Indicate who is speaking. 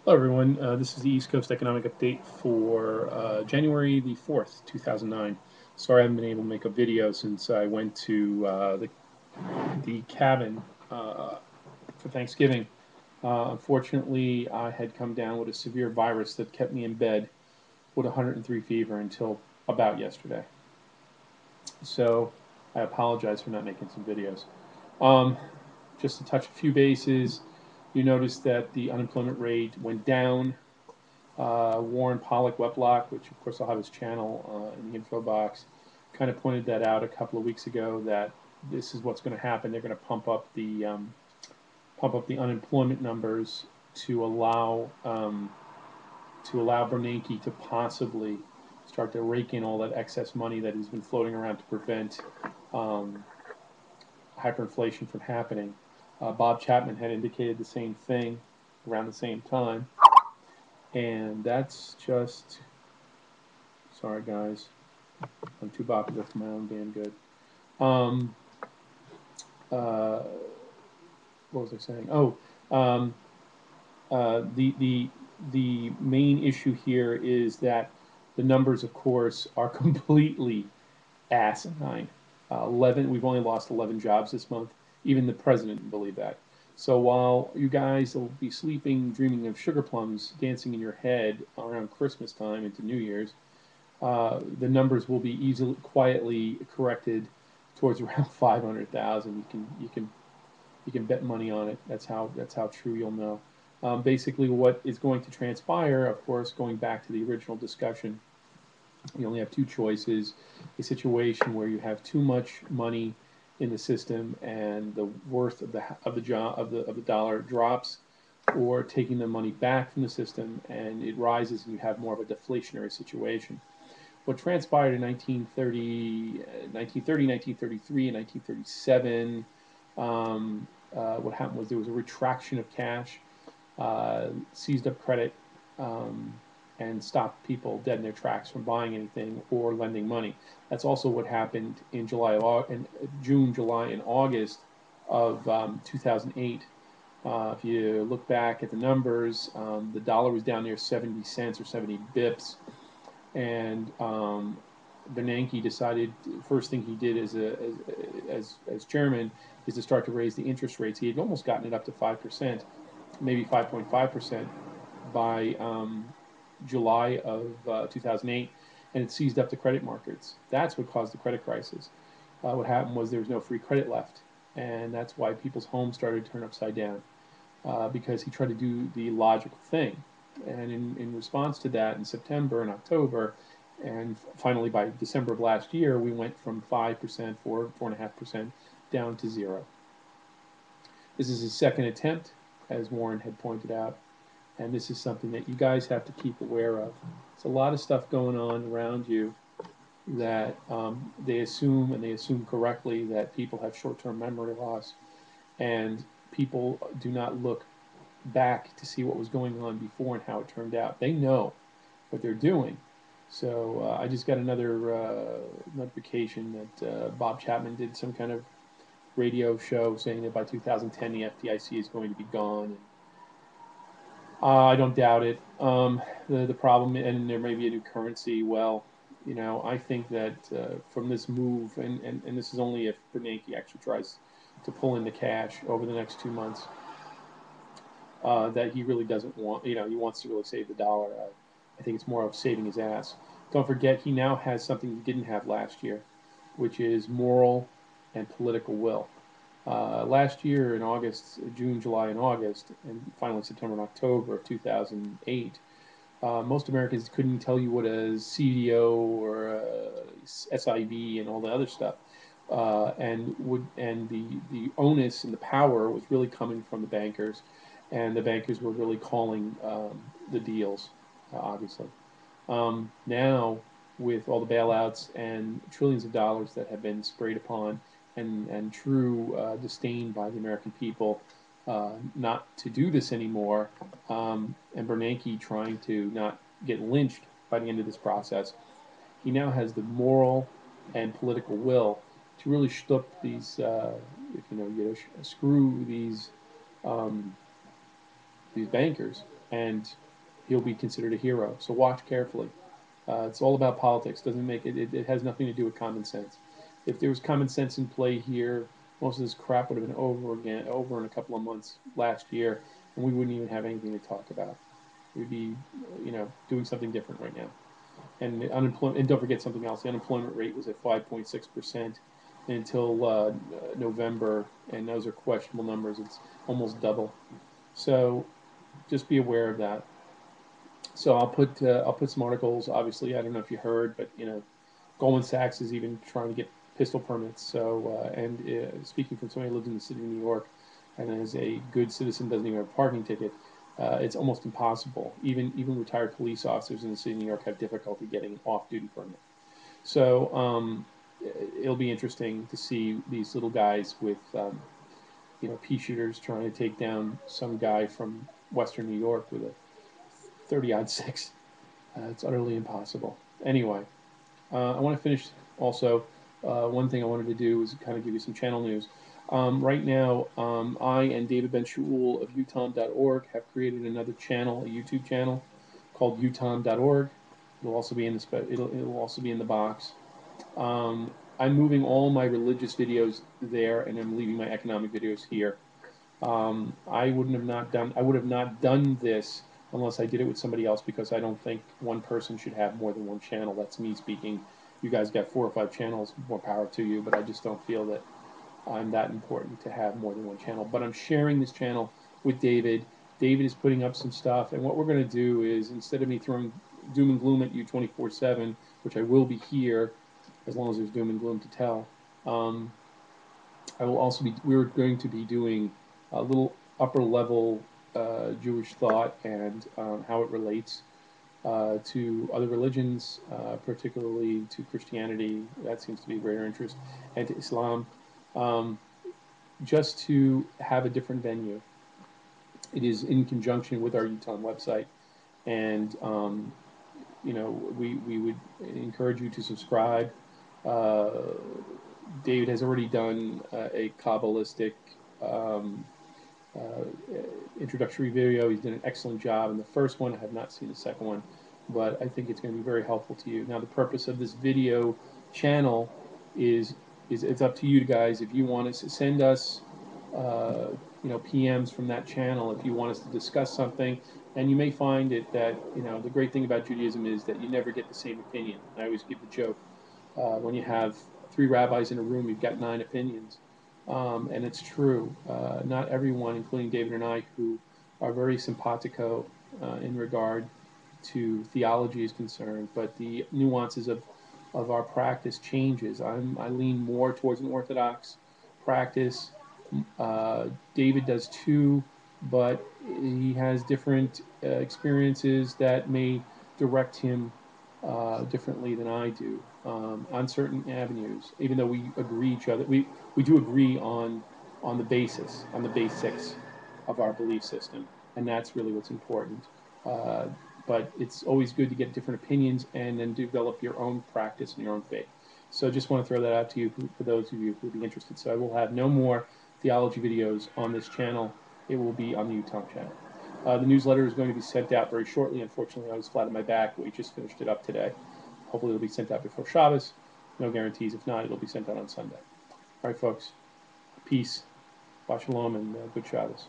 Speaker 1: Hello, everyone. This is the East Coast Economic Update for January the 4th, 2009. Sorry I haven't been able to make a video since I went to the cabin for Thanksgiving. Unfortunately, I had come down with a severe virus that kept me in bed with 103 fever until about yesterday. So I apologize for not making some videos. Um, just to touch a few bases, you notice that the unemployment rate went down. Warren Pollock Weblock, which of course I'll have his channel in the info box, kind of pointed that out a couple of weeks ago that this is what's going to happen. They're going to pump up the unemployment numbers to allow Bernanke to possibly start to rake in all that excess money that has been floating around to prevent um, hyperinflation from happening. Bob Chapman had indicated the same thing around the same time, and that's just sorry guys. I'm too popular for my own damn good. Um, uh, what was I saying? Oh, um, the main issue here is that the numbers, of course, are completely asinine. 11. We've only lost 11 jobs this month. Even the president didn't believe that. So while you guys will be sleeping, dreaming of sugar plums dancing in your head around Christmas time into New Year's, the numbers will be easily, quietly corrected towards around 500,000. You can bet money on it. That's how true you'll know. Basically, what is going to transpire, of course, going back to the original discussion, you only have two choices: a situation where you have too much money in the system and the worth of the dollar drops, or taking the money back from the system and it rises and you have more of a deflationary situation. What transpired in 1930, 1933, and 1937, what happened was there was a retraction of cash, seized up credit, um, and stopped people dead in their tracks from buying anything or lending money. That's also what happened in June, July, and August of 2008. If you look back at the numbers, the dollar was down near 70 cents or 70 bips, and Bernanke decided first thing he did as chairman is to start to raise the interest rates. He had almost gotten it up to 5%, maybe 5.5% by July of 2008, and it seized up the credit markets. That's what caused the credit crisis. What happened was there was no free credit left, and that's why people's homes started to turn upside down, because he tried to do the logical thing. And in response to that, in September and October, and finally by December of last year, we went from 5%, 4.5% down to zero. This is his second attempt, as Warren had pointed out, and this is something that you guys have to keep aware of. There's a lot of stuff going on around you that they assume, and they assume correctly, that people have short-term memory loss, and people do not look back to see what was going on before and how it turned out. They know what they're doing. So I just got another notification that Bob Chapman did some kind of radio show saying that by 2010 the FDIC is going to be gone. And I don't doubt it. The problem, and there may be a new currency. Well, I think that from this move, and this is only if Bernanke actually tries to pull in the cash over the next 2 months, that he really doesn't want. He wants to really save the dollar. I think it's more of saving his ass. Don't forget, he now has something he didn't have last year, which is moral and political will. Last year in August, June, July, and August, and finally September and October of 2008, most Americans couldn't tell you what a CDO or a SIV and all the other stuff. And the onus and the power was really coming from the bankers, and the bankers were really calling the deals, obviously. Now, with all the bailouts and trillions of dollars that have been sprayed upon, and true disdain by the American people not to do this anymore, and Bernanke trying to not get lynched by the end of this process, he now has the moral and political will to really shtup these, screw these bankers and he'll be considered a hero. So watch carefully. It's all about politics. Doesn't make it, it. It has nothing to do with common sense. If there was common sense in play here, most of this crap would have been over in a couple of months last year, and we wouldn't even have anything to talk about. We'd be, doing something different right now. And the unemployment, and don't forget something else. The unemployment rate was at 5.6% until November, and those are questionable numbers. It's almost double. So just be aware of that. So I'll put some articles. Obviously, I don't know if you heard, but Goldman Sachs is even trying to get pistol permits. So speaking from somebody who lives in the city of New York, and as a good citizen doesn't even have a parking ticket, it's almost impossible. Even retired police officers in the city of New York have difficulty getting an off-duty permit. So it'll be interesting to see these little guys with pea shooters trying to take down some guy from Western New York with a 30-06. It's utterly impossible. Anyway, I want to finish also. One thing I wanted to do was kind of give you some channel news. Right now, I and David Ben-Shaul of utom.org have created another channel, a YouTube channel called utom.org. It'll also be in the it'll also be in the box. I'm moving all my religious videos there, and I'm leaving my economic videos here. I would have not done this unless I did it with somebody else, because I don't think one person should have more than one channel. That's me speaking. You guys got 4 or 5 channels, more power to you, but I just don't feel that I'm that important to have more than one channel. But I'm sharing this channel with David. David is putting up some stuff, and what we're going to do is, instead of me throwing doom and gloom at you 24/7, which I will be here as long as there's doom and gloom to tell, I will also be. We're going to be doing a little upper level Jewish thought and how it relates to other religions, particularly to Christianity. That seems to be of greater interest, and to Islam, um, just to have a different venue. It is in conjunction with our UTOM website, and we would encourage you to subscribe. Uh, David has already done a Kabbalistic um, uh, introductory video. He's done an excellent job in the first one. I have not seen the second one, but I think it's going to be very helpful to you. Now, the purpose of this video channel is it's up to you guys. If you want to send us, PMs from that channel, if you want us to discuss something, and you may find it that the great thing about Judaism is that you never get the same opinion. I always give the joke when you have 3 rabbis in a room, you've got 9 opinions. And it's true. Not everyone, including David and I, who are very simpatico in regard to theology is concerned, but the nuances of our practice changes. I lean more towards an Orthodox practice. David does too, but he has different experiences that may direct him differently than I do on certain avenues. Even though we agree each other, we do agree on the basis, on the basics of our belief system, and that's really what's important. Uh, but it's always good to get different opinions and then develop your own practice and your own faith. So just want to throw that out to you for those of you who would be interested. So I will have no more theology videos on this channel. It will be on the UTOM channel. The newsletter is going to be sent out very shortly. Unfortunately, I was flat on my back. We just finished it up today. Hopefully, it'll be sent out before Shabbos. No guarantees. If not, it'll be sent out on Sunday. All right, folks. Peace. Shabbat shalom and good Shabbos.